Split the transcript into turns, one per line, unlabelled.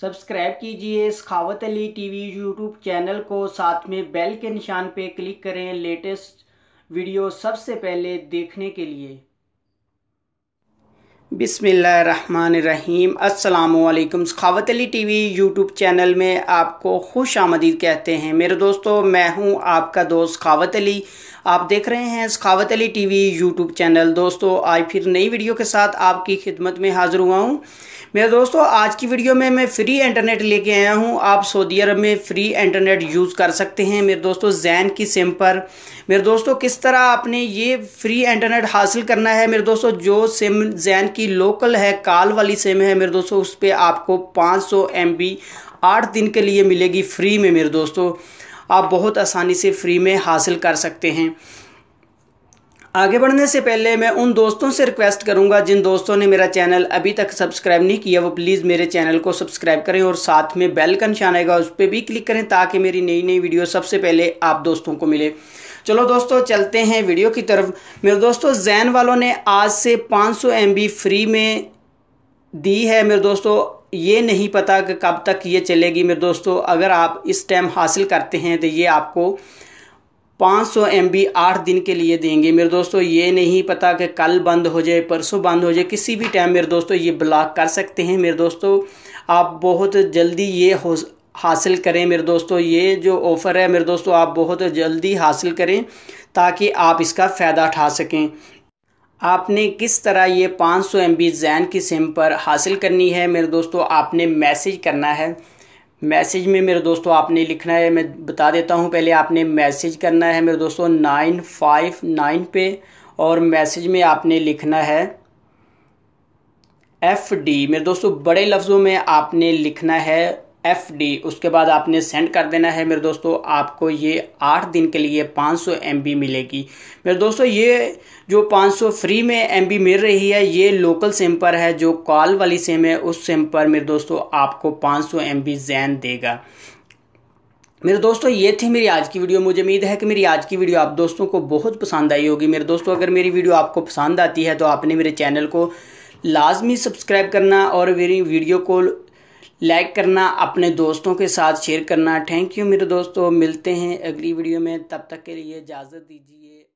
Subscribe कीजिए सखावत Ali TV YouTube channel को, साथ में बेल के निशान पे क्लिक करें लेटेस्ट वीडियो सबसे पहले देखने के लिए। बिस्मिल्लाहिर्रहमानिर्रहीम। अस्सलामुअलैकुम। सखावत अली टीवी यूट्यूब चैनल में आपको खुश आमदीद कहते हैं। मेरे दोस्तों, मैं हूं आपका दोस्त सखावत अली। आप देख रहे हैं सखावत अली टीवी यूट्यूब चैनल। दोस्तों, आज फिर नई वीडियो के साथ आपकी खिदमत में हाजिर हुआ हूं। मेरे दोस्तों, आज की वीडियो में मैं फ्री इंटरनेट लेके आया हूं। आप सऊदी अरब में फ्री इंटरनेट यूज़ कर सकते हैं मेरे दोस्तों, जैन की सिम पर। मेरे दोस्तों, किस तरह आपने ये फ्री इंटरनेट हासिल करना है मेरे दोस्तों। जो सिम जैन की लोकल है, कॉल वाली सिम है मेरे दोस्तों, उस पर आपको 500 MB 8 दिन के लिए मिलेगी फ्री में मेरे दोस्तों। आप बहुत आसानी से फ्री में हासिल कर सकते हैं। आगे बढ़ने से पहले मैं उन दोस्तों से रिक्वेस्ट करूंगा जिन दोस्तों ने मेरा चैनल अभी तक सब्सक्राइब नहीं किया, वो प्लीज़ मेरे चैनल को सब्सक्राइब करें और साथ में बेल का निशान आएगा, उस पर भी क्लिक करें ताकि मेरी नई नई वीडियो सबसे पहले आप दोस्तों को मिले। चलो दोस्तों, चलते हैं वीडियो की तरफ। मेरे दोस्तों, जैन वालों ने आज से 500 MB फ्री में दी है मेरे दोस्तों। ये नहीं पता कि कब तक ये चलेगी मेरे दोस्तों। अगर आप इस टाइम हासिल करते हैं तो ये आपको 500 MB 8 दिन के लिए देंगे मेरे दोस्तों। ये नहीं पता कि कल बंद हो जाए, परसों बंद हो जाए, किसी भी टाइम मेरे दोस्तों ये ब्लॉक कर सकते हैं मेरे दोस्तों। आप बहुत जल्दी ये हासिल करें मेरे दोस्तों। ये जो ऑफ़र है मेरे दोस्तों, आप बहुत जल्दी हासिल करें ताकि आप इसका फ़ायदा उठा सकें। आपने किस तरह ये 500 MB जैन की सिम पर हासिल करनी है मेरे दोस्तों। आपने मैसेज करना है। मैसेज में मेरे दोस्तों आपने लिखना है, मैं बता देता हूँ। पहले आपने मैसेज करना है मेरे दोस्तों 959 पे, और मैसेज में आपने लिखना है FD मेरे दोस्तों। बड़े लफ्ज़ों में आपने लिखना है FD। उसके बाद आपने सेंड कर देना है मेरे दोस्तों। आपको ये 8 दिन के लिए 500 MB मिलेगी मेरे दोस्तों। ये जो 500 फ्री में MB मिल रही है, ये लोकल सिम पर है। जो कॉल वाली सिम है, उस सिम पर मेरे दोस्तों आपको 500 MB जैन देगा मेरे दोस्तों। ये थी मेरी आज की वीडियो। मुझे उम्मीद है कि मेरी आज की वीडियो आप दोस्तों को बहुत पसंद आई होगी मेरे दोस्तों। अगर मेरी वीडियो आपको पसंद आती है तो आपने मेरे चैनल को लाजमी सब्सक्राइब करना और मेरी वीडियो को लाइक करना, अपने दोस्तों के साथ शेयर करना। थैंक यू मेरे दोस्तों। मिलते हैं अगली वीडियो में, तब तक के लिए इजाज़त दीजिए।